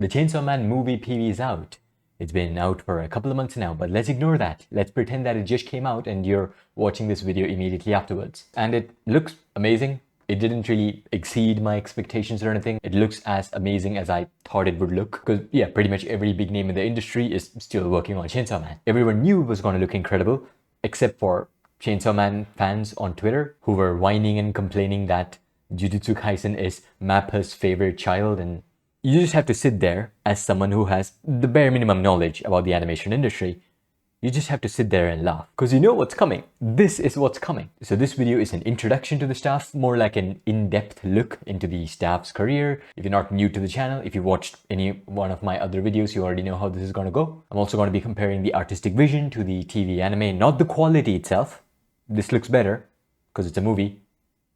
The Chainsaw Man movie PV is out. It's been out for a couple of months now, but let's ignore that. Let's pretend that it just came out and you're watching this video immediately afterwards. And it looks amazing. It didn't really exceed my expectations or anything. It looks as amazing as I thought it would look. Because yeah, pretty much every big name in the industry is still working on Chainsaw Man. Everyone knew it was going to look incredible, except for Chainsaw Man fans on Twitter who were whining and complaining that Jujutsu Kaisen is Mappa's favorite child, and you just have to sit there as someone who has the bare minimum knowledge about the animation industry. You just have to sit there and laugh because you know what's coming. This is what's coming. So this video is an introduction to the staff, more like an in-depth look into the staff's career. If you're not new to the channel, if you've watched any one of my other videos, you already know how this is going to go. I'm also going to be comparing the artistic vision to the TV anime, not the quality itself. This looks better because it's a movie.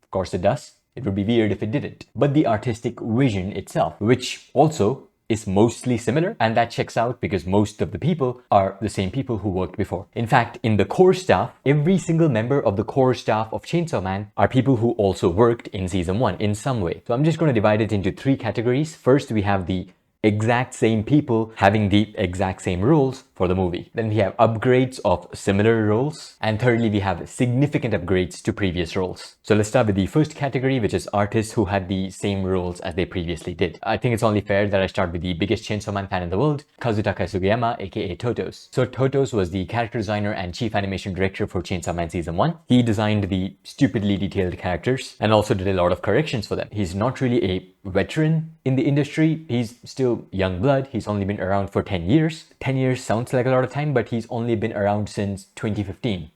Of course it does. It would be weird if it didn't. But the artistic vision itself, which also is mostly similar, and that checks out because most of the people are the same people who worked before. In fact, in the core staff, every single member of the core staff of Chainsaw Man are people who also worked in season 1 in some way. So I'm just going to divide it into 3 categories. First, we have the exact same people having the exact same roles for the movie. Then we have upgrades of similar roles. And thirdly, we have significant upgrades to previous roles. So let's start with the first category, which is artists who had the same roles as they previously did. I think it's only fair that I start with the biggest Chainsaw Man fan in the world, Kazutaka Sugiyama, aka Totos. So Totos was the character designer and chief animation director for Chainsaw Man season 1. He designed the stupidly detailed characters and also did a lot of corrections for them. He's not really a veteran in the industry. He's still young blood. He's only been around for 10 years. 10 years sounds like a lot of time, but he's only been around since 2015.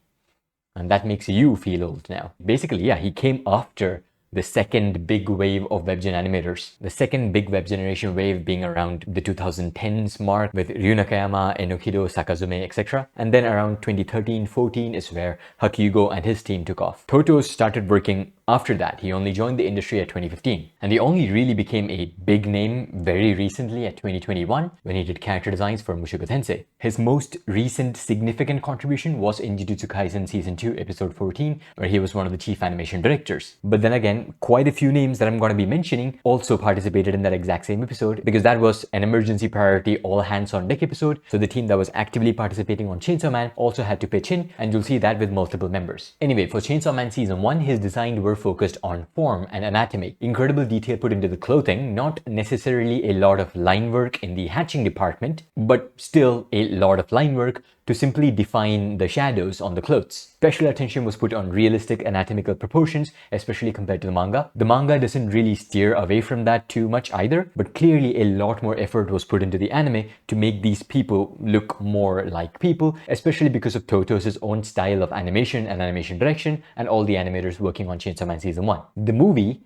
And that makes you feel old now. Basically, yeah, he came after the second big wave of webgen animators. The second big web generation wave being around the 2010s mark with Ryu Nakayama, Enokido, Sakazume, etc. And then around 2013-14 is where Hakyugo and his team took off. Totos started working after that. He only joined the industry at 2015. And he only really became a big name very recently at 2021 when he did character designs for Mushoku Tensei. His most recent significant contribution was in Jujutsu Kaisen Season 2 Episode 14, where he was one of the chief animation directors. But then again, quite a few names that I'm going to be mentioning also participated in that exact same episode because that was an emergency priority all hands on deck episode. So the team that was actively participating on Chainsaw Man also had to pitch in, and you'll see that with multiple members. Anyway, for Chainsaw Man Season 1, his designs were focused on form and anatomy. Incredible detail put into the clothing, not necessarily a lot of line work in the hatching department, but still a lot of line work to simply define the shadows on the clothes. Special attention was put on realistic anatomical proportions, especially compared to the manga. The manga doesn't really steer away from that too much either, but clearly a lot more effort was put into the anime to make these people look more like people, especially because of Totos' own style of animation and animation direction and all the animators working on Chainsaw Man Season 1. The movie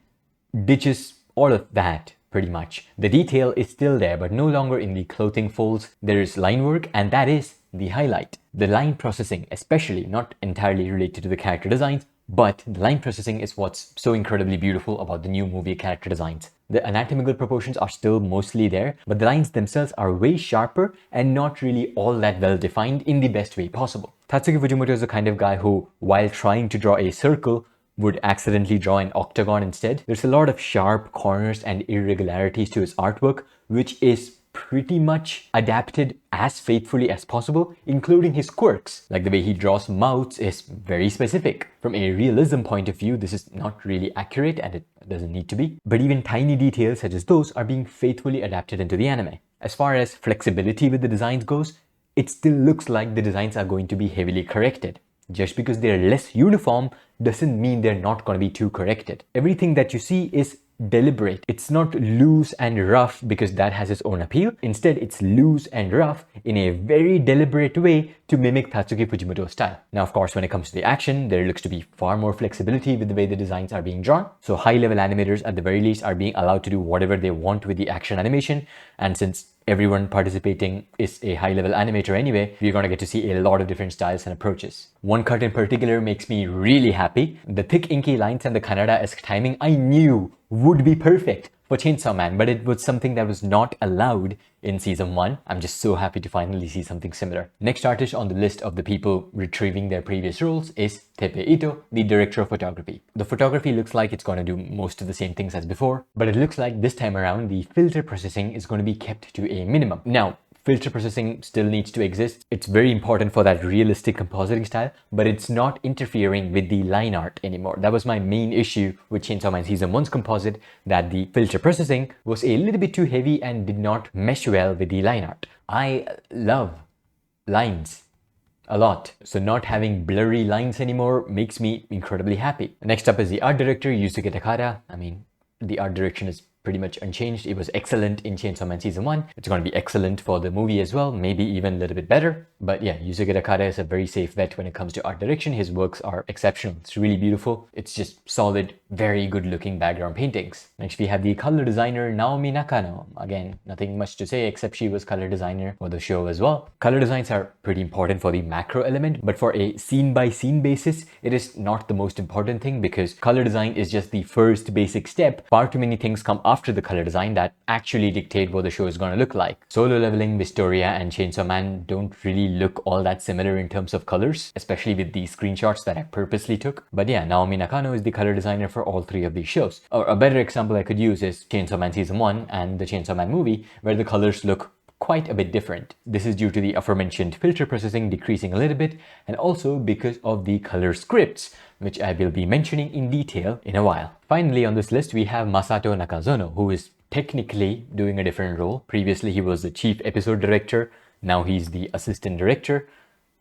ditches all of that. Pretty much. The detail is still there, but no longer in the clothing folds. There is line work, and that is the highlight. The line processing, especially, not entirely related to the character designs, but the line processing is what's so incredibly beautiful about the new movie character designs. The anatomical proportions are still mostly there, but the lines themselves are way sharper and not really all that well defined in the best way possible. Tatsuya Fujimoto is the kind of guy who, while trying to draw a circle, would accidentally draw an octagon instead. There's a lot of sharp corners and irregularities to his artwork, which is pretty much adapted as faithfully as possible, including his quirks. Like the way he draws mouths is very specific. From a realism point of view, this is not really accurate and it doesn't need to be. But even tiny details such as those are being faithfully adapted into the anime. As far as flexibility with the designs goes, it still looks like the designs are going to be heavily corrected. Just because they're less uniform doesn't mean they're not going to be too corrected. Everything that you see is deliberate. It's not loose and rough because that has its own appeal. Instead, it's loose and rough in a very deliberate way to mimic Tatsuya Fujimoto's style. Now, of course, when it comes to the action, there looks to be far more flexibility with the way the designs are being drawn. So high-level animators at the very least are being allowed to do whatever they want with the action animation. And since everyone participating is a high-level animator anyway, we're going to get to see a lot of different styles and approaches. One cut in particular makes me really happy. The thick inky lines and the Kannada-esque timing, I knew would be perfect for Chainsaw Man, but it was something that was not allowed in season 1. I'm just so happy to finally see something similar. Next artist on the list of the people retrieving their previous roles is Teppei Ito, the director of photography. The photography looks like it's going to do most of the same things as before, but it looks like this time around the filter processing is going to be kept to a minimum. Now, filter processing still needs to exist. It's very important for that realistic compositing style, but it's not interfering with the line art anymore. That was my main issue with Chainsaw Man Season 1's composite, that the filter processing was a little bit too heavy and did not mesh well with the line art. I love lines a lot, so not having blurry lines anymore makes me incredibly happy. Next up is the art director, Yuusuke Takada. I mean, the art direction is pretty much unchanged. It was excellent in Chainsaw Man Season 1. It's going to be excellent for the movie as well, maybe even a little bit better. But yeah, Yuusuke Takada is a very safe bet when it comes to art direction. His works are exceptional. It's really beautiful. It's just solid, very good looking background paintings. Next we have the color designer Naomi Nakano. Again, nothing much to say except she was color designer for the show as well. Color designs are pretty important for the macro element, but for a scene by scene basis, it is not the most important thing, because color design is just the first basic step. Far too many things come after the color design that actually dictate what the show is going to look like. Solo Leveling, Mysteria and Chainsaw Man don't really look all that similar in terms of colors, especially with the screenshots that I purposely took. But yeah, Naomi Nakano is the color designer for all three of these shows. Or a better example I could use is Chainsaw Man Season 1 and the Chainsaw Man movie, where the colors look quite a bit different. This is due to the aforementioned filter processing decreasing a little bit, and also because of the color scripts, which I will be mentioning in detail in a while. Finally on this list we have Masato Nakazono, who is technically doing a different role. Previously he was the chief episode director, now he's the assistant director,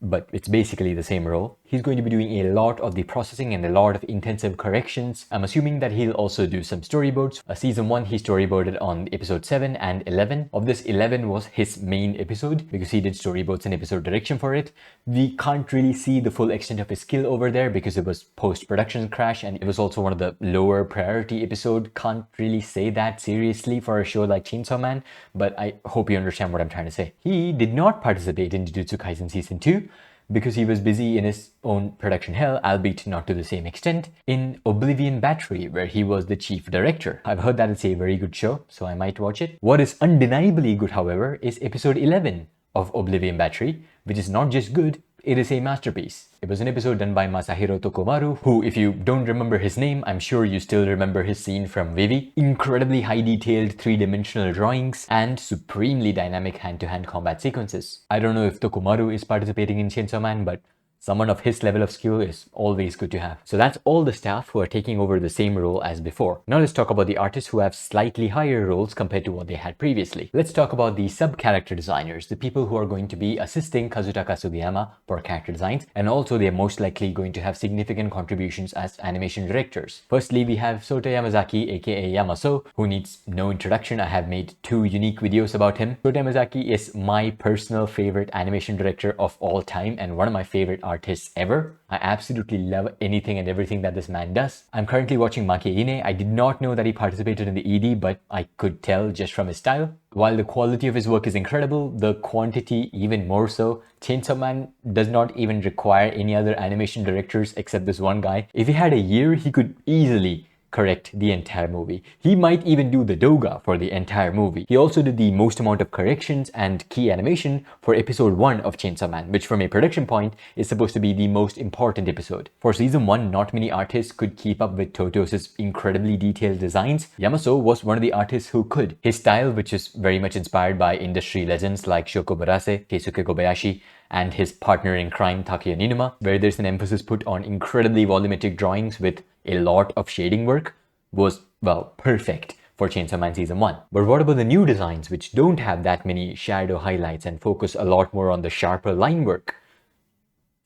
but it's basically the same role. He's going to be doing a lot of the processing and a lot of intensive corrections. I'm assuming that he'll also do some storyboards. Season 1 he storyboarded on episode 7 and 11. Of this, 11 was his main episode because he did storyboards and episode direction for it. We can't really see the full extent of his skill over there because it was post-production crash and it was also one of the lower priority episode. Can't really say that seriously for a show like Chainsaw Man, but I hope you understand what I'm trying to say. He did not participate in Jujutsu Kaisen Season 2 because he was busy in his own production hell, albeit not to the same extent, in Oblivion Battery, where he was the chief director. I've heard that it's a very good show, so I might watch it. What is undeniably good, however, is episode 11 of Oblivion Battery, which is not just good, it is a masterpiece. It was an episode done by Masahiro Tokomaru, who, if you don't remember his name, I'm sure you still remember his scene from Vivi. Incredibly high detailed 3-dimensional drawings and supremely dynamic hand-to-hand combat sequences. I don't know if Tokomaru is participating in Chainsaw Man, but someone of his level of skill is always good to have. So that's all the staff who are taking over the same role as before. Now let's talk about the artists who have slightly higher roles compared to what they had previously. Let's talk about the sub-character designers, the people who are going to be assisting Kazutaka Sugiyama for character designs, and also they're most likely going to have significant contributions as animation directors. Firstly, we have Sota Yamazaki, aka YamaSou, who needs no introduction. I have made 2 unique videos about him. Sota Yamazaki is my personal favorite animation director of all time and one of my favorite artists ever. I absolutely love anything and everything that this man does. I'm currently watching Makeine. I did not know that he participated in the ED, but I could tell just from his style. While the quality of his work is incredible, the quantity even more so. Chainsaw Man does not even require any other animation directors except this one guy. If he had a year, he could easily correct the entire movie. He might even do the doga for the entire movie. He also did the most amount of corrections and key animation for episode 1 of Chainsaw Man, which from a production point is supposed to be the most important episode. For season 1, not many artists could keep up with Totos' incredibly detailed designs. YamaSou was one of the artists who could. His style, which is very much inspired by industry legends like Shoko Barase, Keisuke Kobayashi, and his partner in crime Takeya Ninuma, where there's an emphasis put on incredibly volumetric drawings with a lot of shading work, was, well, perfect for Chainsaw Man Season 1. But what about the new designs which don't have that many shadow highlights and focus a lot more on the sharper line work?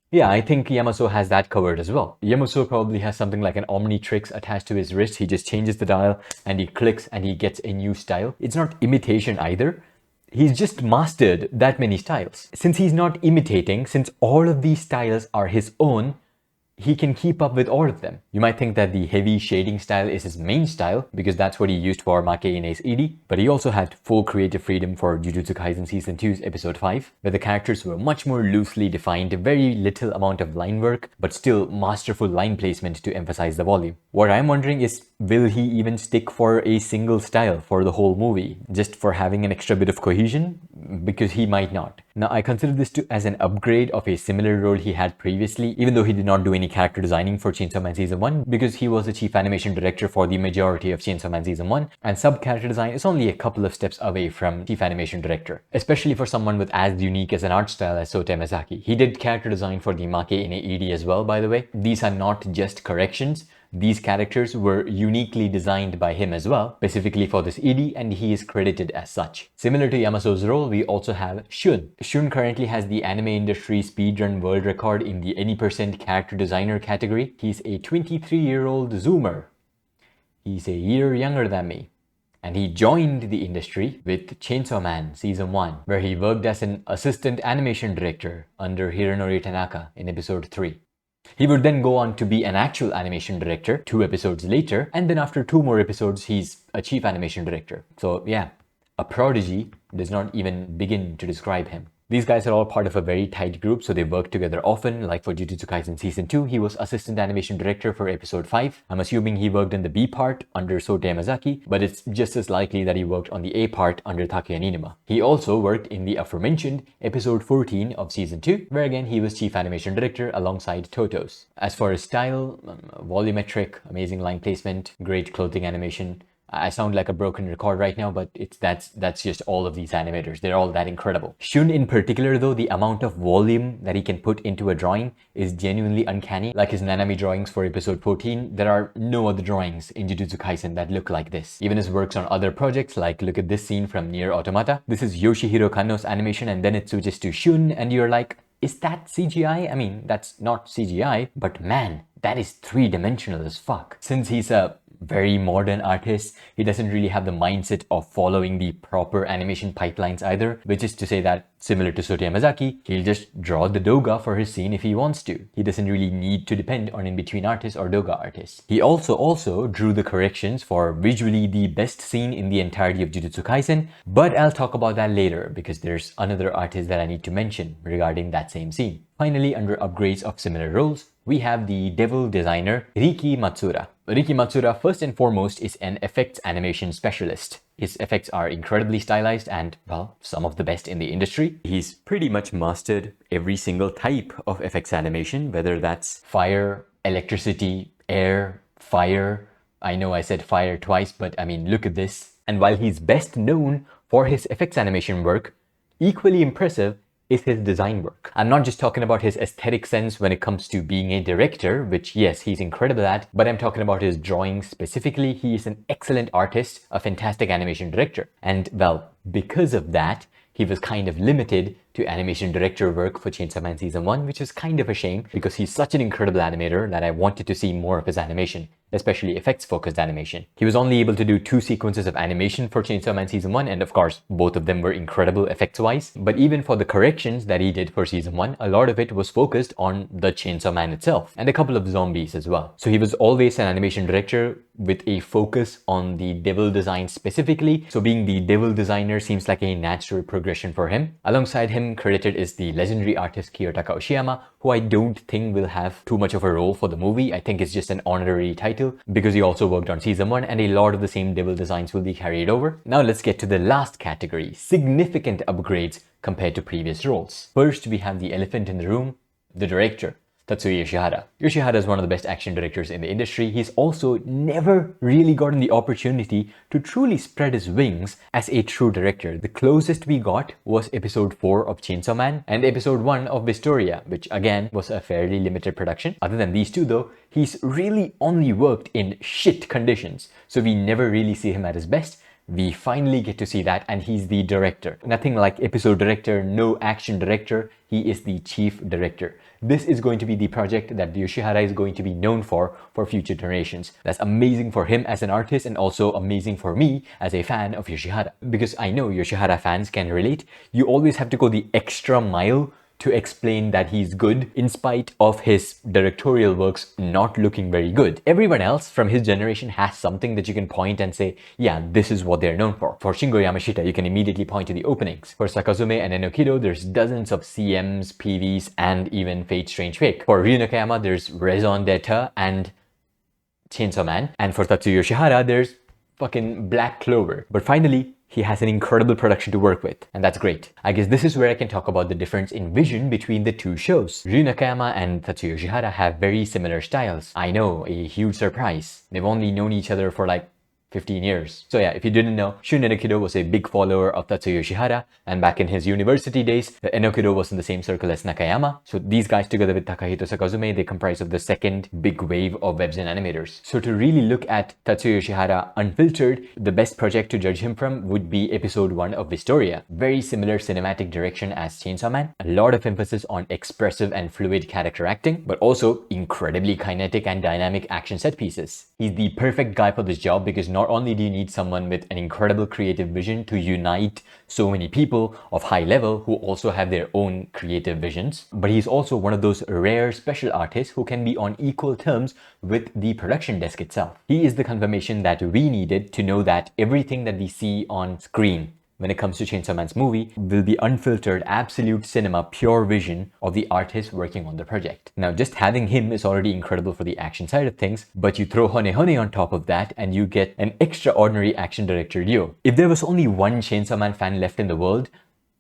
Yeah, I think YamaSou has that covered as well. YamaSou probably has something like an Omnitrix attached to his wrist. He just changes the dial and he clicks and he gets a new style. It's not imitation either. He's just mastered that many styles. Since he's not imitating, since all of these styles are his own, he can keep up with all of them. You might think that the heavy shading style is his main style because that's what he used for Makeine's ED, but he also had full creative freedom for Jujutsu Kaisen Season 2's Episode 5, where the characters were much more loosely defined, very little amount of line work, but still masterful line placement to emphasize the volume. What I'm wondering is, will he even stick for a single style for the whole movie, just for having an extra bit of cohesion? Because he might not. Now, I consider this as an upgrade of a similar role he had previously, even though he did not do any character designing for Chainsaw Man Season 1, because he was the chief animation director for the majority of Chainsaw Man Season 1, and sub-character design is only a couple of steps away from chief animation director, especially for someone with as unique as an art style as Sota Yamazaki. He did character design for the Makeine ED as well, by the way. These are not just corrections. These characters were uniquely designed by him as well, specifically for this ED, and he is credited as such. Similar to YamaSou's role, we also have Shun. Shun currently has the anime industry speedrun world record in the any % character designer category. He's a 23-year-old Zoomer. He's a year younger than me. And he joined the industry with Chainsaw Man Season 1, where he worked as an assistant animation director under Hironori Tanaka in episode 3. He would then go on to be an actual animation director 2 episodes later, and then after 2 more episodes, he's a chief animation director. So yeah, a prodigy does not even begin to describe him. These guys are all part of a very tight group, so they work together often. Like for Jujutsu Kaisen Season 2, he was assistant animation director for episode 5. I'm assuming he worked in the B part under Sota Yamazaki, but it's just as likely that he worked on the A part under Takeya Ninuma. He also worked in the aforementioned episode 14 of Season 2, where again he was chief animation director alongside Totos. As for his style, volumetric, amazing line placement, great clothing animation. I sound like a broken record right now, but that's just all of these animators. They're all that incredible. Shun in particular though, the amount of volume that he can put into a drawing is genuinely uncanny. Like his Nanami drawings for episode 14, there are no other drawings in Jujutsu Kaisen that look like this. Even his works on other projects, like look at this scene from Nier Automata. This is Yoshihiro Kanno's animation and then it switches to Shun and you're like, is that CGI? I mean, that's not CGI, but man, that is 3-dimensional as fuck. Since he's a very modern artist, he doesn't really have the mindset of following the proper animation pipelines either, which is to say that, similar to Sota Yamazaki, he'll just draw the doga for his scene if he wants to. He doesn't really need to depend on in-between artists or doga artists. He also drew the corrections for visually the best scene in the entirety of Jujutsu Kaisen, but I'll talk about that later because there's another artist that I need to mention regarding that same scene. Finally, under upgrades of similar roles, we have the devil designer Riki Matsuura. Riki Matsuura, first and foremost, is an effects animation specialist. His effects are incredibly stylized and, well, some of the best in the industry. He's pretty much mastered every single type of effects animation, whether that's fire, electricity, air, fire. I know I said fire twice, but I mean, look at this. And while he's best known for his effects animation work, equally impressive is his design work. I'm not just talking about his aesthetic sense when it comes to being a director, which yes, he's incredible at, but I'm talking about his drawing specifically. He is an excellent artist, a fantastic animation director. And well, because of that, he was kind of limited to animation director work for Chainsaw Man Season 1, which is kind of a shame because he's such an incredible animator that I wanted to see more of his animation, especially effects-focused animation. He was only able to do 2 sequences of animation for Chainsaw Man Season 1, and of course, both of them were incredible effects-wise. But even for the corrections that he did for Season 1, a lot of it was focused on the Chainsaw Man itself, and a couple of zombies as well. So he was always an animation director with a focus on the devil design specifically, so being the devil designer seems like a natural progression for him. Alongside him, credited is the legendary artist Kiyotaka Oshiyama, who I don't think will have too much of a role for the movie. I think it's just an honorary title because he also worked on Season 1 and a lot of the same devil designs will be carried over. Now let's get to the last category, significant upgrades compared to previous roles. First, we have the elephant in the room, the director. Tatsuya Yoshihara. Yoshihara is one of the best action directors in the industry. He's also never really gotten the opportunity to truly spread his wings as a true director. The closest we got was episode 4 of Chainsaw Man and episode 1 of Vistoria, which again was a fairly limited production. Other than these two though, he's really only worked in shit conditions, so we never really see him at his best. We finally get to see that, and he's the director. Nothing like episode director, no action director. He is the chief director. This is going to be the project that Yoshihara is going to be known for future generations. That's amazing for him as an artist and also amazing for me as a fan of Yoshihara. Because I know Yoshihara fans can relate. You always have to go the extra mile to explain that he's good in spite of his directorial works not looking very good. Everyone else from his generation has something that you can point and say, yeah, this is what they're known for. For Shingo Yamashita, you can immediately point to the openings. For Sakazume and Enokido, there's dozens of CMs, PVs, and even Fate Strange Fake. For Ryu Nakayama, there's Raison d'etre and Chainsaw Man. And for Tatsuya Yoshihara, there's fucking Black Clover. But finally, he has an incredible production to work with, and that's great. I guess this is where I can talk about the difference in vision between the two shows. Ryu Nakayama and Tatsuya Yoshihara have very similar styles. I know, a huge surprise. They've only known each other for like 15 years. So yeah, if you didn't know, Shun Enokido was a big follower of Tatsuya Yoshihara, and back in his university days, Enokido was in the same circle as Nakayama. So these guys together with Takahito Sakazume, they comprise of the second big wave of webs and animators. So to really look at Tatsuya Yoshihara unfiltered, the best project to judge him from would be episode 1 of Vistoria. Very similar cinematic direction as Chainsaw Man, a lot of emphasis on expressive and fluid character acting, but also incredibly kinetic and dynamic action set pieces. He's the perfect guy for this job because not only do you need someone with an incredible creative vision to unite so many people of high level who also have their own creative visions, but he's also one of those rare special artists who can be on equal terms with the production desk itself. He is the confirmation that we needed to know that everything that we see on screen when it comes to Chainsaw Man's movie will be unfiltered, absolute cinema, pure vision of the artist working on the project. Now, just having him is already incredible for the action side of things, but you throw HoneHone on top of that and you get an extraordinary action director duo. If there was only one Chainsaw Man fan left in the world,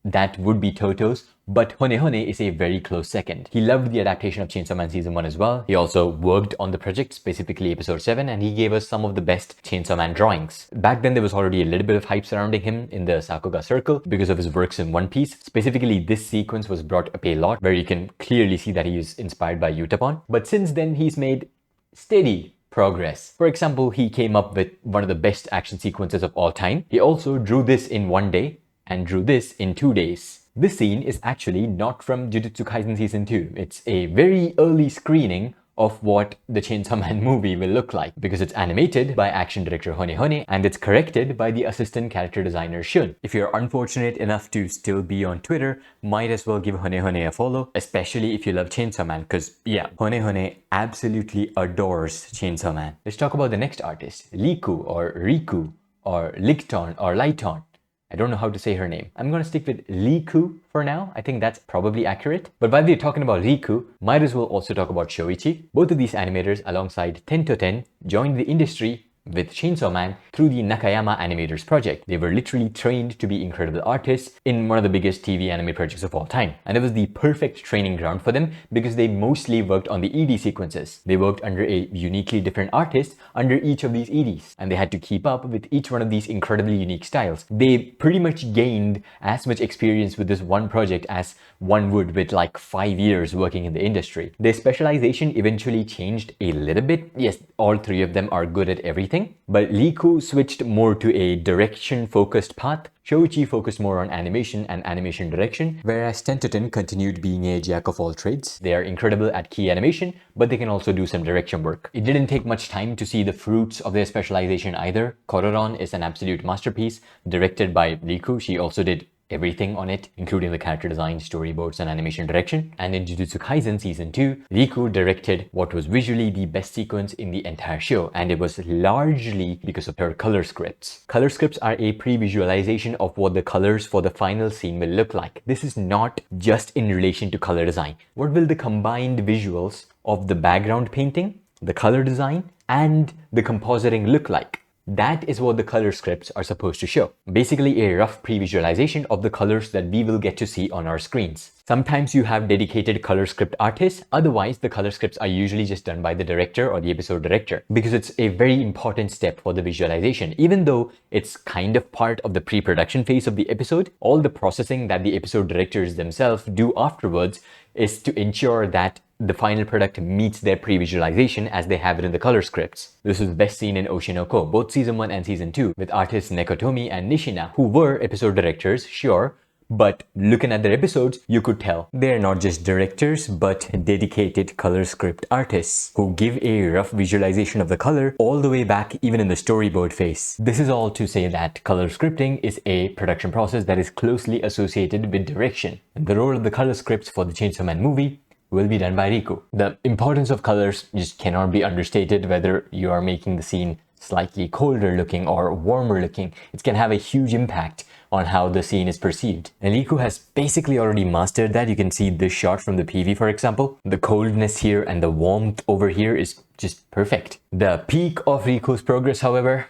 that would be Totos, but HoneHone is a very close second. He loved the adaptation of Chainsaw Man Season 1 as well. He also worked on the project, specifically episode 7, and he gave us some of the best Chainsaw Man drawings. Back then there was already a little bit of hype surrounding him in the Sakuga circle because of his works in One Piece. Specifically, this sequence was brought up a lot, where you can clearly see that he is inspired by Utapon. But since then, he's made steady progress. For example, he came up with one of the best action sequences of all time. He also drew this in 1 day and drew this in 2 days. This scene is actually not from Jujutsu Kaisen Season 2. It's a very early screening of what the Chainsaw Man movie will look like, because it's animated by action director HoneHone and it's corrected by the assistant character designer Shun. If you're unfortunate enough to still be on Twitter, might as well give HoneHone a follow, especially if you love Chainsaw Man, because yeah, HoneHone absolutely adores Chainsaw Man. Let's talk about the next artist, Riku or Ligton or Ligton. I don't know how to say her name. I'm gonna stick with Riku for now. I think that's probably accurate. But while we're talking about Riku, might as well also talk about Shouichi. Both of these animators, alongside 10 joined the industry with Chainsaw Man through the Nakayama Animators project. They were literally trained to be incredible artists in one of the biggest TV anime projects of all time. And it was the perfect training ground for them because they mostly worked on the ED sequences. They worked under a uniquely different artist under each of these EDs, and they had to keep up with each one of these incredibly unique styles. They pretty much gained as much experience with this one project as one would with like 5 years working in the industry. Their specialization eventually changed a little bit. Yes, all 3 of them are good at everything, but Riku switched more to a direction-focused path. Shouichi focused more on animation and animation direction, whereas 10 continued being a jack of all trades. They are incredible at key animation, but they can also do some direction work. It didn't take much time to see the fruits of their specialization either. Kororon is an absolute masterpiece, directed by Riku. She also did everything on it, including the character design, storyboards, and animation direction. And in Jujutsu Kaisen Season 2, Riku directed what was visually the best sequence in the entire show, and it was largely because of her color scripts. Color scripts are a pre-visualization of what the colors for the final scene will look like. This is not just in relation to color design. What will the combined visuals of the background painting, the color design, and the compositing look like? That is what the color scripts are supposed to show. Basically a rough pre-visualization of the colors that we will get to see on our screens. Sometimes you have dedicated color script artists, otherwise the color scripts are usually just done by the director or the episode director, because it's a very important step for the visualization. Even though it's kind of part of the pre-production phase of the episode, all the processing that the episode directors themselves do afterwards is to ensure that the final product meets their pre-visualization as they have it in the color scripts. This was best seen in Oshinoko, both Season 1 and Season 2, with artists Nekotomi and Nishina, who were episode directors, sure, But looking at their episodes, you could tell they're not just directors, but dedicated color script artists who give a rough visualization of the color all the way back even in the storyboard phase. This is all to say that color scripting is a production process that is closely associated with direction. And the role of the color scripts for the Chainsaw Man movie will be done by Riku. The importance of colors just cannot be understated, whether you are making the scene slightly colder looking or warmer looking. It can have a huge impact on how the scene is perceived. And Riku has basically already mastered that. You can see this shot from the PV, for example. The coldness here and the warmth over here is just perfect. The peak of Riku's progress, however,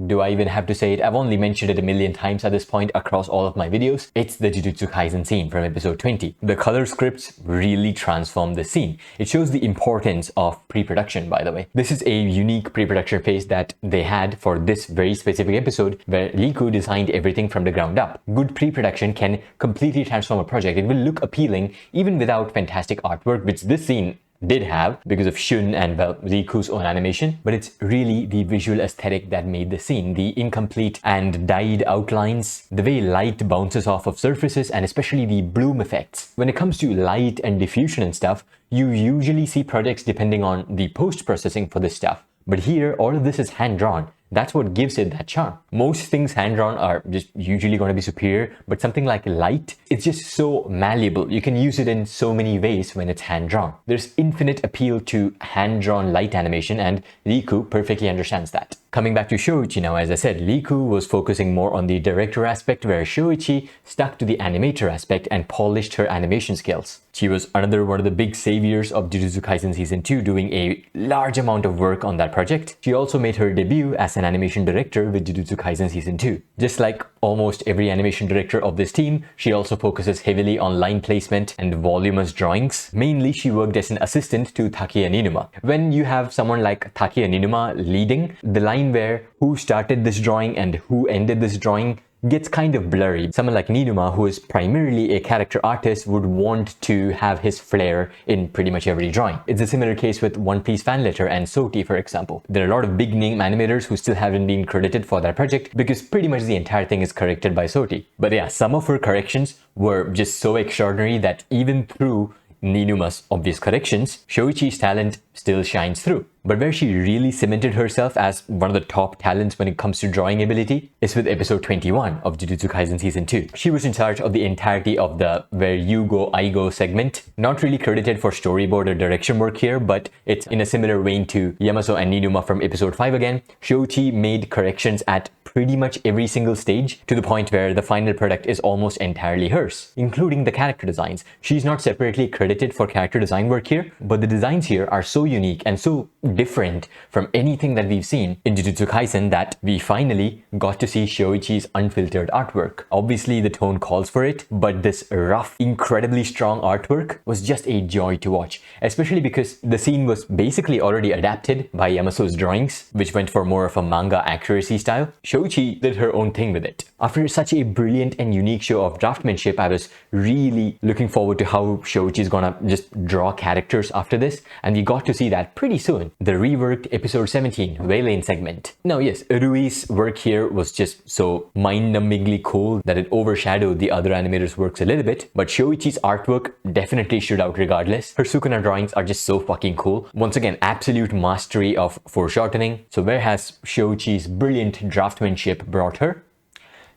do I even have to say it? I've only mentioned it a million times at this point across all of my videos. It's the Jujutsu Kaisen scene from episode 20. The color scripts really transform the scene. It shows the importance of pre-production, by the way. This is a unique pre-production phase that they had for this very specific episode where Riku designed everything from the ground up. Good pre-production can completely transform a project. It will look appealing even without fantastic artwork, which this scene did have because of Shun and, well, Riku's own animation, but it's really the visual aesthetic that made the scene. The incomplete and dyed outlines, the way light bounces off of surfaces, and especially the bloom effects. When it comes to light and diffusion and stuff, you usually see projects depending on the post-processing for this stuff. But here, all of this is hand-drawn. That's what gives it that charm. Most things hand-drawn are just usually going to be superior, but something like light, it's just so malleable. You can use it in so many ways when it's hand-drawn. There's infinite appeal to hand-drawn light animation, and Riku perfectly understands that. Coming back to Shouichi now, as I said, Riku was focusing more on the director aspect, where Shouichi stuck to the animator aspect and polished her animation skills. She was another one of the big saviors of Jujutsu Kaisen Season 2, doing a large amount of work on that project. She also made her debut as an animation director with Jujutsu Kaisen Season 2. Just like almost every animation director of this team, she also focuses heavily on line placement and voluminous drawings. Mainly, she worked as an assistant to Takeya Ninuma. When you have someone like Takeya Ninuma leading, the line where who started this drawing and who ended this drawing gets kind of blurry. Someone like Ninuma, who is primarily a character artist, would want to have his flair in pretty much every drawing. It's a similar case with One Piece fan letter and Sota, for example. There are a lot of big name animators who still haven't been credited for that project because pretty much the entire thing is corrected by Sota. But yeah, some of her corrections were just so extraordinary that even through Ninuma's obvious corrections, Shouichi's talent still shines through. But where she really cemented herself as one of the top talents when it comes to drawing ability is with episode 21 of Jujutsu Kaisen Season 2. She was in charge of the entirety of the Where You Go, I Go segment. Not really credited for storyboard or direction work here, but it's in a similar vein to YamaSou and Ninuma from episode 5 again. Shouichi made corrections at pretty much every single stage, to the point where the final product is almost entirely hers, including the character designs. She's not separately credited for character design work here, but the designs here are so unique and so different from anything that we've seen in Jujutsu Kaisen that we finally got to see Shouichi's unfiltered artwork. Obviously, the tone calls for it, but this rough, incredibly strong artwork was just a joy to watch, especially because the scene was basically already adapted by Yamasou's drawings, which went for more of a manga accuracy style. Shouichi did her own thing with it. After such a brilliant and unique show of draftsmanship, I was really looking forward to how Shouichi is gonna just draw characters after this, and we got to see that pretty soon. The reworked episode 17 Waylane segment. Now yes, Rui's work here was just so mind-numbingly cool that it overshadowed the other animators' works a little bit, but Shouichi's artwork definitely stood out regardless. Her Sukuna drawings are just so fucking cool. Once again, absolute mastery of foreshortening. So where has Shouichi's brilliant draftsmanship brought her?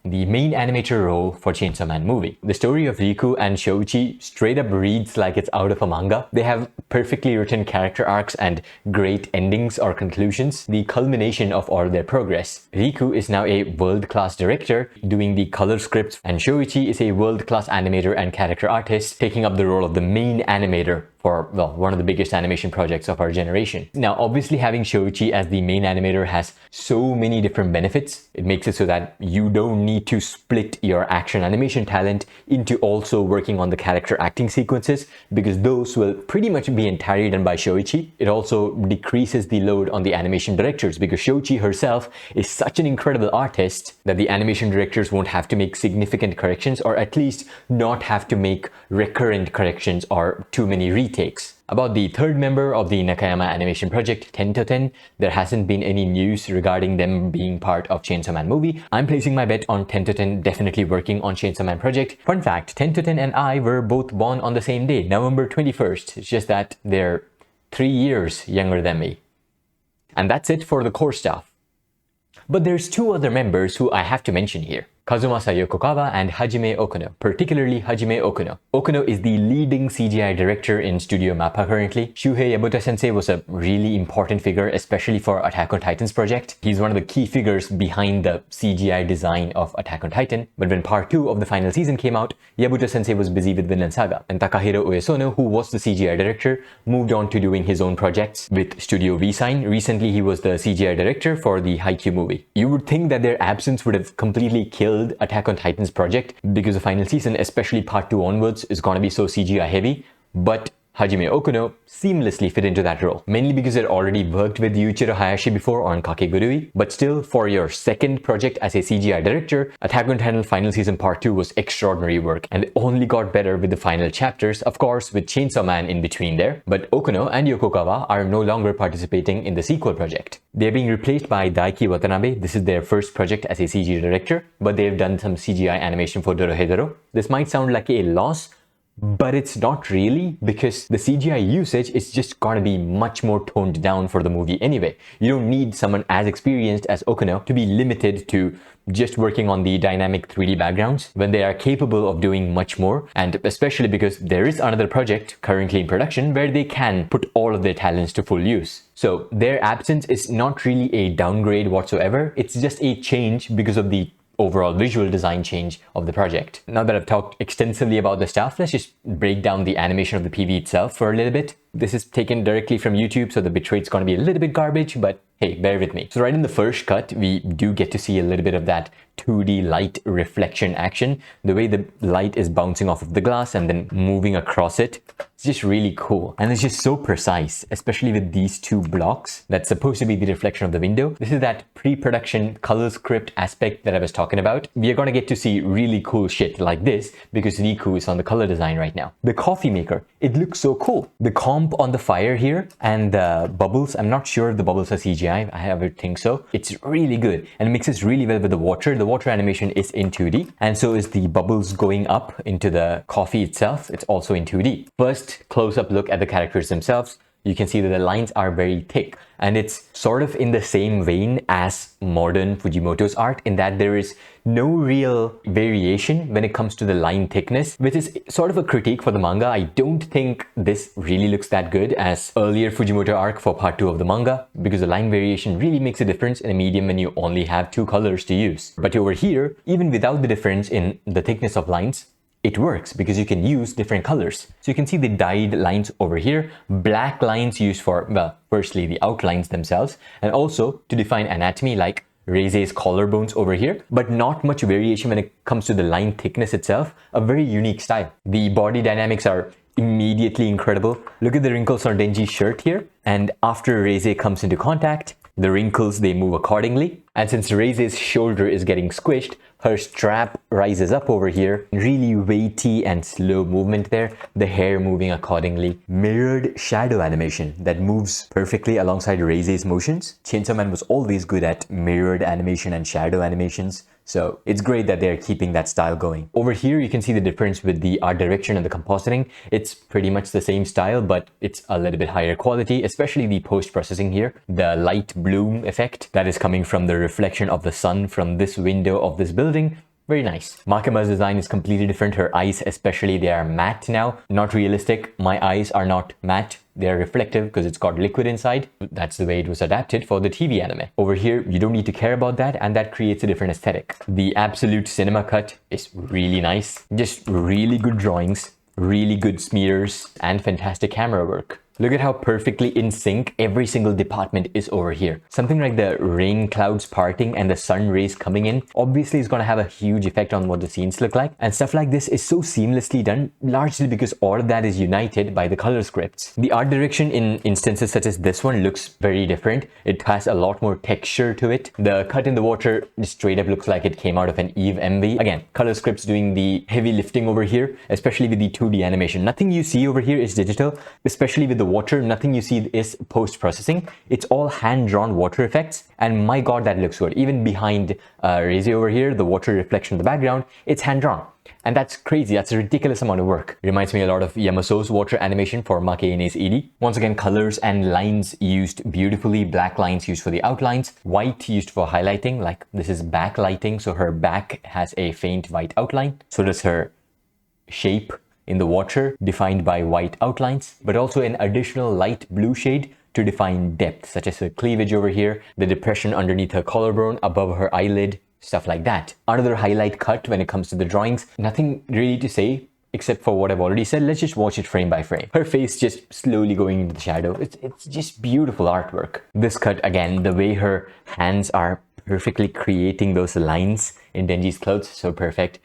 The main animator role for Chainsaw Man movie. The story of Riku and Shouichi straight up reads like it's out of a manga. They have perfectly written character arcs and great endings or conclusions, the culmination of all their progress. Riku is now a world-class director doing the color scripts, and Shouichi is a world-class animator and character artist taking up the role of the main animator for, well, one of the biggest animation projects of our generation. Now, obviously having Shouichi as the main animator has so many different benefits. It makes it so that you don't need to split your action animation talent into also working on the character acting sequences, because those will pretty much be entirely done by Shouichi. It also decreases the load on the animation directors, because Shouichi herself is such an incredible artist that the animation directors won't have to make significant corrections, or at least not have to make recurrent corrections or too many retakes. takes. About the third member of the Nakayama animation project, Tentoten, there hasn't been any news regarding them being part of Chainsaw Man movie. I'm placing my bet on Tentoten definitely working on Chainsaw Man project. Fun fact, Tentoten and I were both born on the same day, November 21st. It's just that they're 3 years younger than me. And that's it for the core stuff. But there's two other members who I have to mention here. Kazumasa Yokokawa and Hajime Okuno, particularly Hajime Okuno. Okuno is the leading CGI director in Studio Mappa currently. Shuhei Yabuta-sensei was a really important figure, especially for Attack on Titan's project. He's one of the key figures behind the CGI design of Attack on Titan. But when part 2 of the final season came out, Yabuta-sensei was busy with Vinland Saga, and Takahiro Uesono, who was the CGI director, moved on to doing his own projects with Studio V-Sign. Recently, he was the CGI director for the Haikyuu movie. You would think that their absence would have completely killed Attack on Titan's project because the final season, especially part 2 onwards, is gonna be so CGI heavy, but Hajime Okuno seamlessly fit into that role, mainly because it already worked with Yuichiro Hayashi before on Kakegurui. But still, for your second project as a CGI director, Attack on Titan final season part 2 was extraordinary work, and it only got better with the final chapters, of course with Chainsaw Man in between there. But Okuno and Yokokawa are no longer participating in the sequel project. They're being replaced by Daiki Watanabe. This is their first project as a CGI director, but they've done some CGI animation for Dorohedoro. This might sound like a loss, but it's not really, because the CGI usage is just gonna be much more toned down for the movie anyway. You don't need someone as experienced as Okuno to be limited to just working on the dynamic 3D backgrounds when they are capable of doing much more, and especially because there is another project currently in production where they can put all of their talents to full use. So their absence is not really a downgrade whatsoever, it's just a change because of the overall visual design change of the project. Now that I've talked extensively about the stuff, let's just break down the animation of the PV itself for a little bit. This is taken directly from YouTube, so the bitrate's gonna be a little bit garbage, but hey, bear with me. So right in the first cut, we do get to see a little bit of that 2D light reflection action. The way the light is bouncing off of the glass and then moving across it. It's just really cool. And it's just so precise, especially with these two blocks that's supposed to be the reflection of the window. This is that pre-production color script aspect that I was talking about. We are gonna get to see really cool shit like this because Riku is on the color design right now. The coffee maker, it looks so cool. The comp on the fire here and the bubbles, I'm not sure if the bubbles are CGI, I would think so. It's really good and it mixes really well with the water. The water animation is in 2D and so is the bubbles going up into the coffee itself. It's also in 2D. First close-up look at the characters themselves. You can see that the lines are very thick and it's sort of in the same vein as modern Fujimoto's art in that there is no real variation when it comes to the line thickness, which is sort of a critique for the manga. I don't think this really looks that good as earlier Fujimoto arc for part 2 of the manga because the line variation really makes a difference in a medium when you only have 2 colors to use. But over here, even without the difference in the thickness of lines, it works because you can use different colors. So you can see the dyed lines over here, black lines used for, well, firstly the outlines themselves and also to define anatomy like Reze's collarbones over here, but not much variation when it comes to the line thickness itself. A very unique style. The body dynamics are immediately incredible. Look at the wrinkles on Denji's shirt here, and after Reze comes into contact, the wrinkles, they move accordingly. And since Reze's shoulder is getting squished, her strap rises up over here. Really weighty and slow movement there. The hair moving accordingly. Mirrored shadow animation that moves perfectly alongside Reze's motions. Chainsaw Man was always good at mirrored animation and shadow animations. So it's great that they're keeping that style going. Over here, you can see the difference with the art direction and the compositing. It's pretty much the same style, but it's a little bit higher quality, especially the post-processing here. The light bloom effect that is coming from the reflection of the sun from this window of this building. Very nice. Makema's design is completely different. Her eyes especially, they are matte now, not realistic. My eyes are not matte. They are reflective because it's got liquid inside. That's the way it was adapted for the TV anime. Over here, you don't need to care about that and that creates a different aesthetic. The absolute cinema cut is really nice. Just really good drawings, really good smears and fantastic camera work. Look at how perfectly in sync every single department is over here. Something like the rain clouds parting and the sun rays coming in obviously is going to have a huge effect on what the scenes look like. And stuff like this is so seamlessly done, largely because all of that is united by the color scripts. The art direction in instances such as this one looks very different. It has a lot more texture to it. The cut in the water straight up looks like it came out of an Eve MV. Again, color scripts doing the heavy lifting over here, especially with the 2D animation. Nothing you see over here is digital, especially with the water. Nothing you see is post-processing. It's all hand-drawn water effects, and my god, that looks good. Even behind Reze over here, the water reflection in the background, it's hand-drawn. And that's crazy. That's a ridiculous amount of work. Reminds me a lot of YamaSou's water animation for Makeine's ED. Once again, colors and lines used beautifully. Black lines used for the outlines. White used for highlighting, like this is backlighting, so her back has a faint white outline. So does her shape in the water, defined by white outlines, but also an additional light blue shade to define depth, such as her cleavage over here, the depression underneath her collarbone, above her eyelid, stuff like that. Another highlight cut when it comes to the drawings. Nothing really to say except for what I've already said. Let's just watch it frame by frame. Her face just slowly going into the shadow. It's just beautiful artwork. This cut, again, the way her hands are perfectly creating those lines in Denji's clothes, so perfect.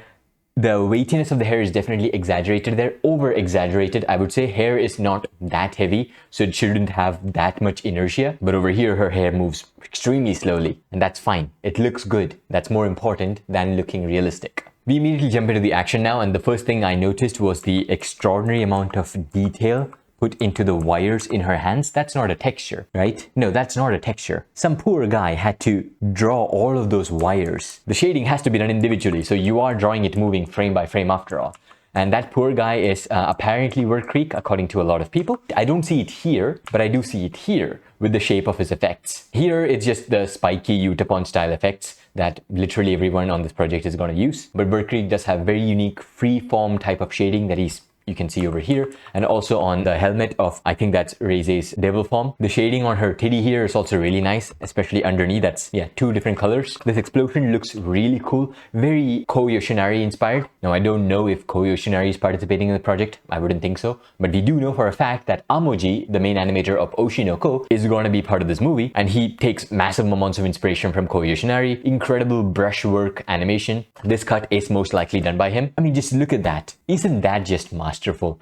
The weightiness of the hair is definitely exaggerated there, over-exaggerated. I would say hair is not that heavy, so it shouldn't have that much inertia. But over here, her hair moves extremely slowly, and that's fine. It looks good. That's more important than looking realistic. We immediately jump into the action now, and the first thing I noticed was the extraordinary amount of detail put into the wires in her hands. That's not a texture, right? No, that's not a texture. Some poor guy had to draw all of those wires. The shading has to be done individually, so you are drawing it moving frame by frame after all. And that poor guy is apparently work creek, according to a lot of people. I don't see it here, but I do see it here with the shape of his effects. Here, it's just the spiky Utapon style effects that literally everyone on this project is going to use. But Work Creek does have very unique free-form type of shading that you can see over here, and also on the helmet of, I think that's Reze's devil form. The shading on her titty here is also really nice, especially underneath. That's, yeah, two different colors. This explosion looks really cool, very Ko Yoshinari inspired. Now, I don't know if Ko Yoshinari is participating in the project. I wouldn't think so, but we do know for a fact that Amoji, the main animator of Oshinoko, is going to be part of this movie, and he takes massive amounts of inspiration from Ko Yoshinari. Incredible brushwork animation. This cut is most likely done by him. I mean, just look at that. Isn't that just masterful?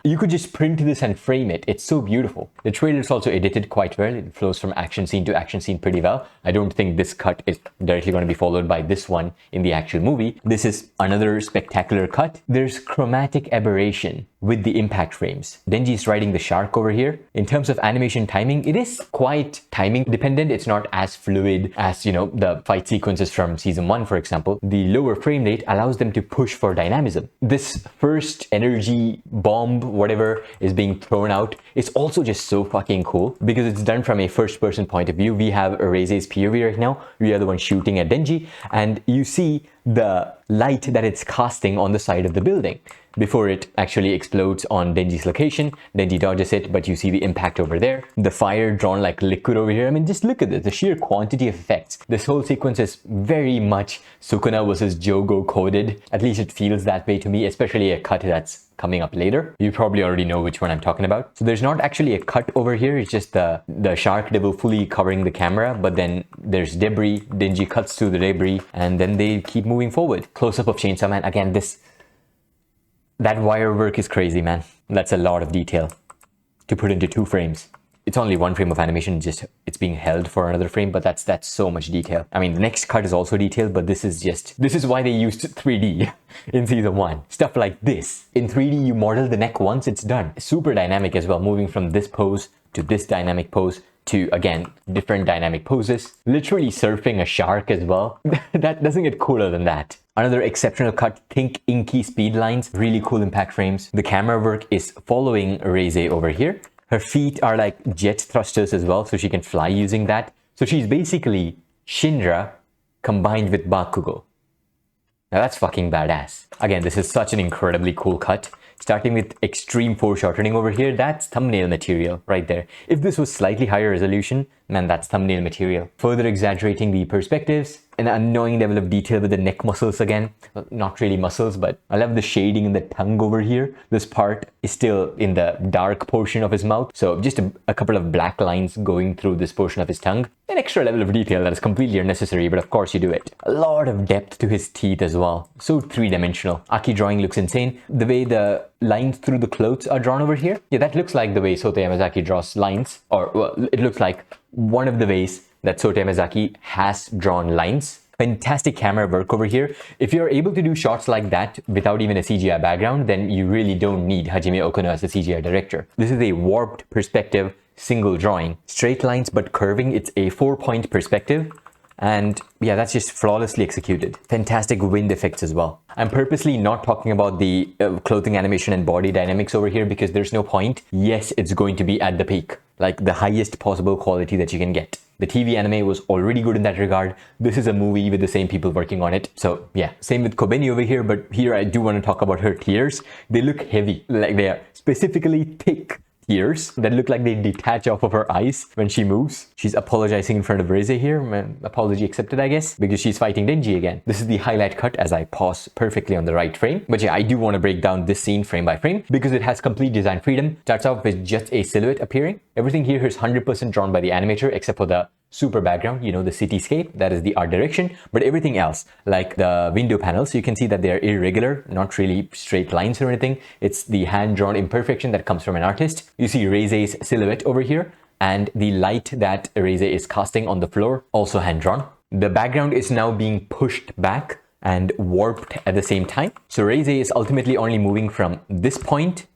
You could just print this and frame it. It's so beautiful. The trailer is also edited quite well. It flows from action scene to action scene pretty well. I don't think this cut is directly going to be followed by this one in the actual movie. This is another spectacular cut. There's chromatic aberration with the impact frames. Denji is riding the shark over here. In terms of animation timing, it is quite timing dependent. It's not as fluid as, you know, the fight sequences from season 1, for example. The lower frame rate allows them to push for dynamism. This first energy bomb, whatever is being thrown out, is also just so fucking cool because it's done from a first person point of view. We have Reze's POV right now. We are the one shooting at Denji, and you see the light that it's casting on the side of the building before it actually explodes on Denji's location. Denji dodges it, but you see the impact over there. The fire drawn like liquid over here. I mean, just look at this, the sheer quantity of effects. This whole sequence is very much Sukuna versus Jogo coded. At least it feels that way to me, especially a cut that's coming up later. You probably already know which one I'm talking about. So there's not actually a cut over here. It's just the shark devil fully covering the camera, but then there's debris. Denji cuts through the debris, and then they keep moving forward. Close-up of Chainsaw Man. Again, that wire work is crazy, man. That's a lot of detail to put into 2 frames. It's only 1 frame of animation, just it's being held for another frame, but that's so much detail. I mean, the next cut is also detailed, but this is why they used 3D in season 1. Stuff like this. In 3D, you model the neck once, it's done. Super dynamic as well, moving from this pose to this dynamic pose to, again, different dynamic poses. Literally surfing a shark as well. That doesn't get cooler than that. Another exceptional cut, think inky speed lines, really cool impact frames. The camera work is following Reze over here. Her feet are like jet thrusters as well, so she can fly using that. So she's basically Shinra combined with Bakugo. Now that's fucking badass. Again, this is such an incredibly cool cut. Starting with extreme foreshortening over here, that's thumbnail material right there. If this was slightly higher resolution, man, that's thumbnail material. Further exaggerating the perspectives, an annoying level of detail with the neck muscles again. Well, not really muscles, but I love the shading in the tongue over here. This part is still in the dark portion of his mouth, so just a couple of black lines going through this portion of his tongue. An extra level of detail that is completely unnecessary, but of course you do it. A lot of depth to his teeth as well. So three-dimensional. Aki drawing looks insane. The way the lines through the clothes are drawn over here, yeah, that looks like the way Sota Yamazaki draws lines, or well, it looks like one of the ways that Sota Yamazaki has drawn lines. Fantastic camera work over here. If you're able to do shots like that without even a CGI background, then you really don't need Hajime Okuno as a CGI director. This is a warped perspective, single drawing. Straight lines but curving, it's a 4-point perspective. And yeah, that's just flawlessly executed. Fantastic wind effects as well. I'm purposely not talking about the clothing animation and body dynamics over here because there's no point. Yes, it's going to be at the peak, like the highest possible quality that you can get. The TV anime was already good in that regard. This is a movie with the same people working on it. So yeah, same with Kobeni over here, but here I do want to talk about her tears. They look heavy, like they are specifically thick tears that look like they detach off of her eyes when she moves. She's apologizing in front of Reze here. Apology accepted, I guess, because she's fighting Denji again. This is the highlight cut as I pause perfectly on the right frame. But yeah, I do want to break down this scene frame by frame because it has complete design freedom. Starts off with just a silhouette appearing. Everything here is 100% drawn by the animator except for the super background, you know, the cityscape, that is the art direction. But everything else, like the window panels, you can see that they are irregular, not really straight lines or anything. It's the hand-drawn imperfection that comes from an artist. You see Reze's silhouette over here, and the light that Reze is casting on the floor, also hand-drawn. The background is now being pushed back and warped at the same time. So Reze is ultimately only moving from this point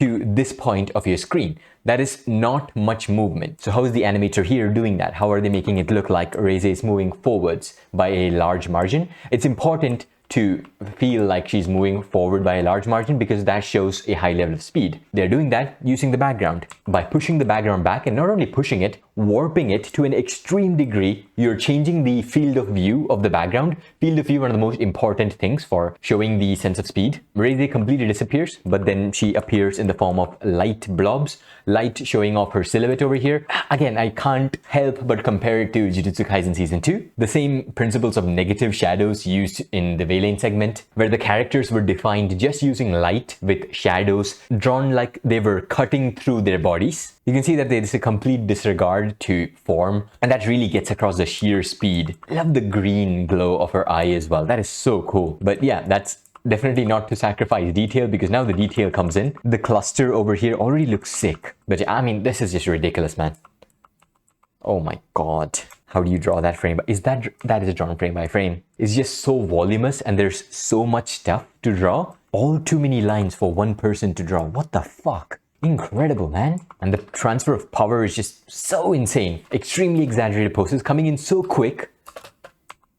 to this point of your screen. That is not much movement. So how is the animator here doing that? How are they making it look like Reze is moving forwards by a large margin? It's important to feel like she's moving forward by a large margin because that shows a high level of speed. They're doing that using the background. By pushing the background back and not only pushing it, warping it to an extreme degree, you're changing the field of view of the background. Field of view, one of the most important things for showing the sense of speed. Reze completely disappears, but then she appears in the form of light blobs, light showing off her silhouette over here. Again, I can't help but compare it to Jujutsu Kaisen Season 2. The same principles of negative shadows used in the Valen segment, where the characters were defined just using light with shadows drawn like they were cutting through their bodies. You can see that there is a complete disregard to form, and that really gets across the sheer speed. I love the green glow of her eye as well. That is so cool. But yeah, that's definitely not to sacrifice detail because now the detail comes in. The cluster over here already looks sick. But I mean, this is just ridiculous, man. Oh my god. How do you draw that frame? That is drawn frame by frame. It's just so voluminous and there's so much stuff to draw. All too many lines for one person to draw. What the fuck? Incredible, man. And the transfer of power is just so insane. Extremely exaggerated poses coming in so quick.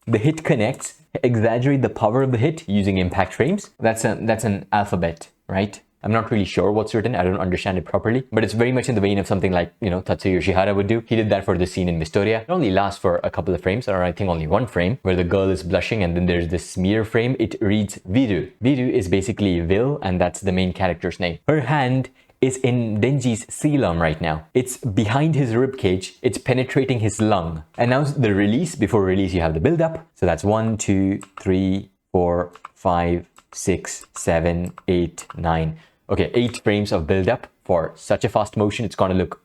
The hit connects. Exaggerate the power of the hit using impact frames. That's an alphabet, right? I'm not really sure what's written. I don't understand it properly, but it's very much in the vein of something like, you know, Tatsuya Yoshihara would do. He did that for the scene in Mystoria. It only lasts for a couple of frames, or I think only one frame, where the girl is blushing and then there's this smear frame. It reads Viru. Viru is basically Vil, and that's the main character's name. Her hand is in Denji's coelom right now. It's behind his ribcage. It's penetrating his lung. And now the release. Before release, you have the build-up. So that's 1, 2, 3, 4, 5, 6, 7, 8, 9. Okay, 8 frames of build-up for such a fast motion. It's gonna look,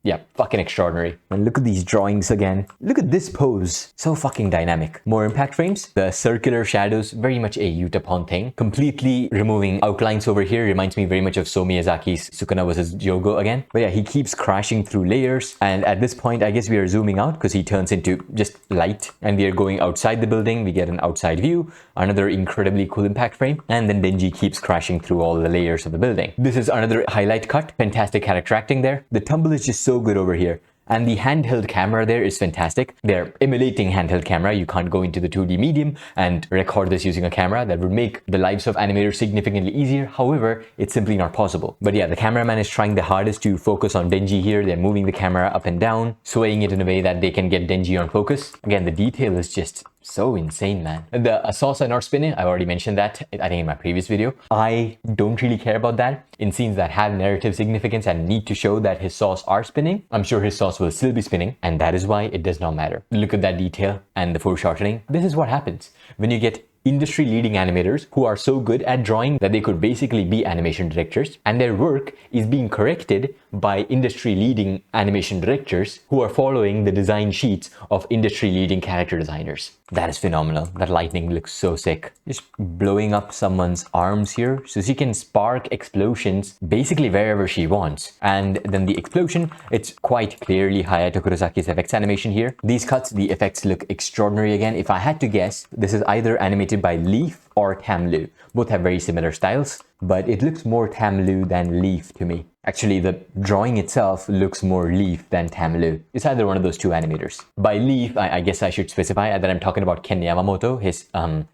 yeah, fucking extraordinary. And look at these drawings again. Look at this pose. So fucking dynamic. More impact frames. The circular shadows, very much a Utapon thing. Completely removing outlines over here. Reminds me very much of So Miyazaki's Sukuna vs. Jogo again. But yeah, he keeps crashing through layers. And at this point, I guess we are zooming out because he turns into just light. And we are going outside the building. We get an outside view. Another incredibly cool impact frame. And then Denji keeps crashing through all the layers of the building. This is another highlight cut. Fantastic character acting there. The tumble is just so good over here. And the handheld camera there is fantastic. They're emulating handheld camera. You can't go into the 2D medium and record this using a camera. That would make the lives of animators significantly easier. However, it's simply not possible. But yeah, the cameraman is trying the hardest to focus on Denji here. They're moving the camera up and down, swaying it in a way that they can get Denji on focus. Again, the detail is just so insane, man. The sauce are not spinning. I've already mentioned that, I think, in my previous video. I don't really care about that. In scenes that have narrative significance and need to show that his sauce are spinning, I'm sure his sauce will still be spinning, and that is why it does not matter. Look at that detail and the foreshortening. This is what happens when you get industry-leading animators who are so good at drawing that they could basically be animation directors, and their work is being corrected by industry-leading animation directors who are following the design sheets of industry-leading character designers. That is phenomenal. That lightning looks so sick. Just blowing up someone's arms here so she can spark explosions basically wherever she wants. And then the explosion, it's quite clearly Hayato Kurosaki's effects animation here. These cuts, the effects look extraordinary again. If I had to guess, this is either animated by Leaf or Tamlu. Both have very similar styles, but it looks more Tamlu than Leaf to me. Actually, the drawing itself looks more Leaf than Tamlu. It's either one of those two animators. By Leaf, I guess I should specify that I'm talking about Ken Yamamoto. His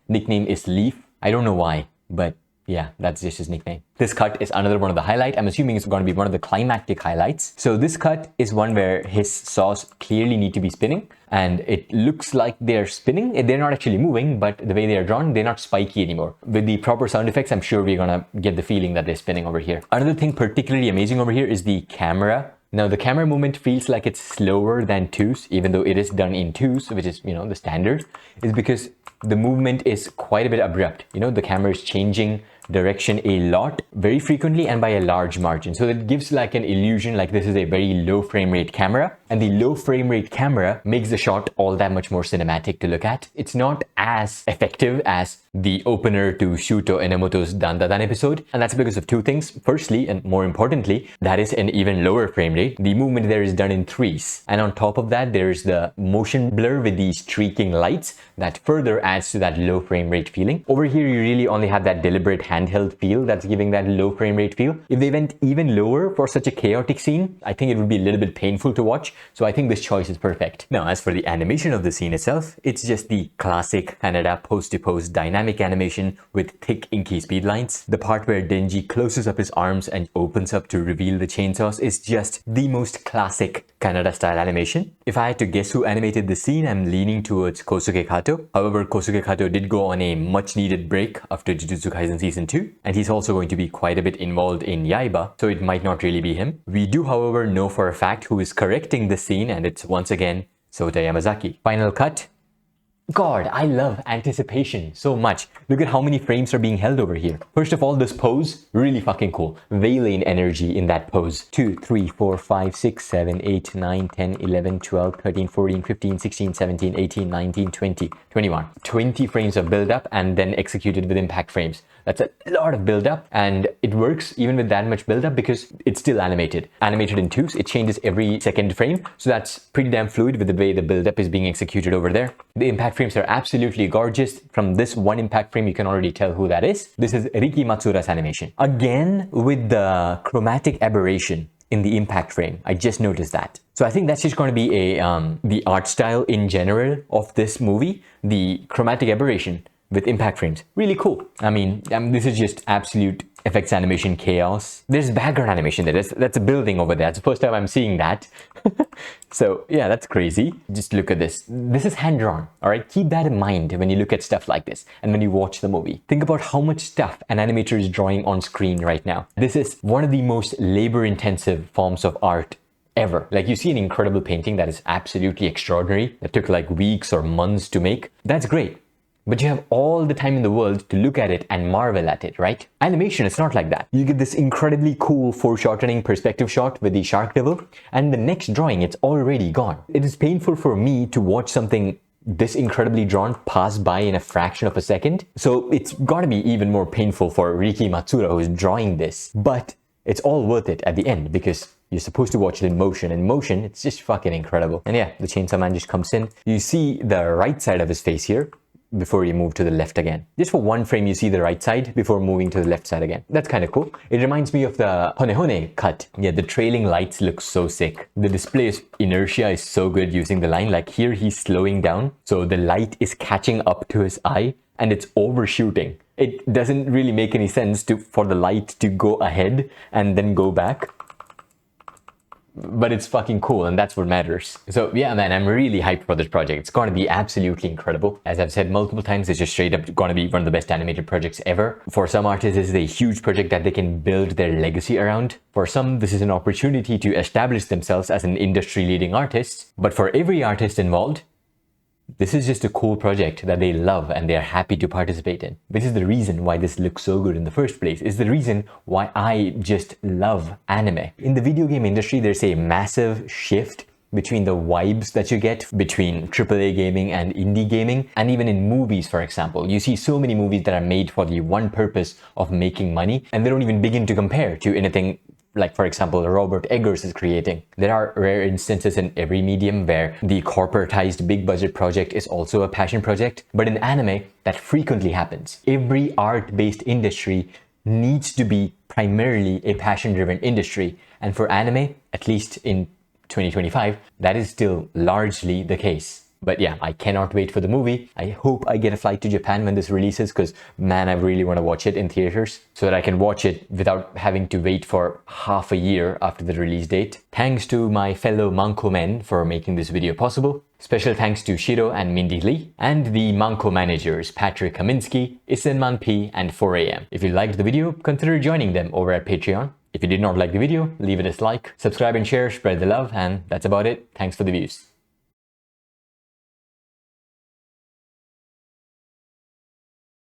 nickname is Leaf. I don't know why, but yeah, that's just his nickname. This cut is another one of the highlights. I'm assuming it's going to be one of the climactic highlights. So this cut is one where his saws clearly need to be spinning, and it looks like they're spinning. They're not actually moving, but the way they are drawn, they're not spiky anymore. With the proper sound effects, I'm sure we're gonna get the feeling that they're spinning over here. Another thing particularly amazing over here is the camera. Now the camera movement feels like it's slower than twos, even though it is done in twos, which is, you know, the standard, is because the movement is quite a bit abrupt. You know, the camera is changing direction a lot, very frequently, and by a large margin. So that gives like an illusion like this is a very low frame rate camera, and the low frame rate camera makes the shot all that much more cinematic to look at. It's not as effective as the opener to Shuto Enomoto's Dandadan episode, and that's because of two things. Firstly, and more importantly, that is an even lower frame rate. The movement there is done in threes, and on top of that, there's the motion blur with these streaking lights that further adds to that low frame rate feeling. Over here, you really only have that deliberate handheld feel that's giving that low frame rate feel. If they went even lower for such a chaotic scene, I think it would be a little bit painful to watch. So I think this choice is perfect. Now, as for the animation of the scene itself, it's just the classic Canada pose-to-pose dynamic animation with thick inky speed lines. The part where Denji closes up his arms and opens up to reveal the chainsaws is just the most classic Canada style animation. If I had to guess who animated the scene, I'm leaning towards Kosuke Kato. However, Kosuke Kato did go on a much needed break after Jujutsu Kaisen Season 2, and he's also going to be quite a bit involved in Yaiba, so it might not really be him. We do, however, know for a fact who is correcting the scene, and it's once again Sota Yamazaki. Final cut. God, I love anticipation so much. Look at how many frames are being held over here. First of all, this pose, really fucking cool. Veiling energy in that pose. 2, 3, 4, 5, 6, 7, 8, 9, 10, 11, 12, 13, 14, 15, 16, 17, 18, 19, 20, 21. 20 frames of build up and then executed with impact frames. That's a lot of build up, and it works even with that much build up because it's still animated. Animated in twos, it changes every second frame, so that's pretty damn fluid with the way the build up is being executed over there. The impact frames are absolutely gorgeous. From this one impact frame, you can already tell who that is. This is Riki Matsuura's animation. Again, with the chromatic aberration in the impact frame. I just noticed that. So I think that's just going to be the art style in general of this movie. The chromatic aberration with impact frames. Really cool. I mean, this is just absolute effects animation chaos. There's background animation there. That's a building over there. It's the first time I'm seeing that. So yeah, that's crazy. Just look at this. This is hand-drawn, all right? Keep that in mind when you look at stuff like this and when you watch the movie. Think about how much stuff an animator is drawing on screen right now. This is one of the most labor-intensive forms of art ever. Like, you see an incredible painting that is absolutely extraordinary, that took like weeks or months to make. That's great. But you have all the time in the world to look at it and marvel at it, right? Animation, it's not like that. You get this incredibly cool foreshortening perspective shot with the shark devil, and the next drawing, it's already gone. It is painful for me to watch something this incredibly drawn pass by in a fraction of a second. So it's gotta be even more painful for Riki Matsuura, who's drawing this. But it's all worth it at the end because you're supposed to watch it in motion. In motion, it's just fucking incredible. And yeah, the Chainsaw Man just comes in. You see the right side of his face here before you move to the left again. Just for one frame, you see the right side before moving to the left side again. That's kind of cool. It reminds me of the HoneHone cut. Yeah, the trailing lights look so sick. The display inertia is so good using the line. Like here, he's slowing down. So the light is catching up to his eye and it's overshooting. It doesn't really make any sense for the light to go ahead and then go back. but it's fucking cool, and that's what matters. So yeah, man, I'm really hyped for this project. It's gonna be absolutely incredible. As I've said multiple times, it's just straight up gonna be one of the best animated projects ever. For some artists, this is a huge project that they can build their legacy around. For some, this is an opportunity to establish themselves as an industry-leading artist. But for every artist involved, this is just a cool project that they love and they are happy to participate in. This is the reason why this looks so good in the first place. It's the reason why I just love anime. In the video game industry, there's a massive shift between the vibes that you get between AAA gaming and indie gaming. And even in movies, for example, you see so many movies that are made for the one purpose of making money, and they don't even begin to compare to anything like, for example, Robert Eggers is creating. There are rare instances in every medium where the corporatized big budget project is also a passion project, but in anime, that frequently happens. Every art-based industry needs to be primarily a passion-driven industry, and for anime, at least in 2025, that is still largely the case. But yeah, I cannot wait for the movie. I hope I get a flight to Japan when this releases, because man, I really want to watch it in theaters so that I can watch it without having to wait for half a year after the release date. Thanks to my fellow Manko men for making this video possible. Special thanks to Shiro and Mindy Lee, and the Manko managers Patrick Kaminsky, Isenman P, and 4am. If you liked the video, consider joining them over at Patreon. If you did not like the video, leave it a like, subscribe and share, spread the love, and that's about it. Thanks for the views.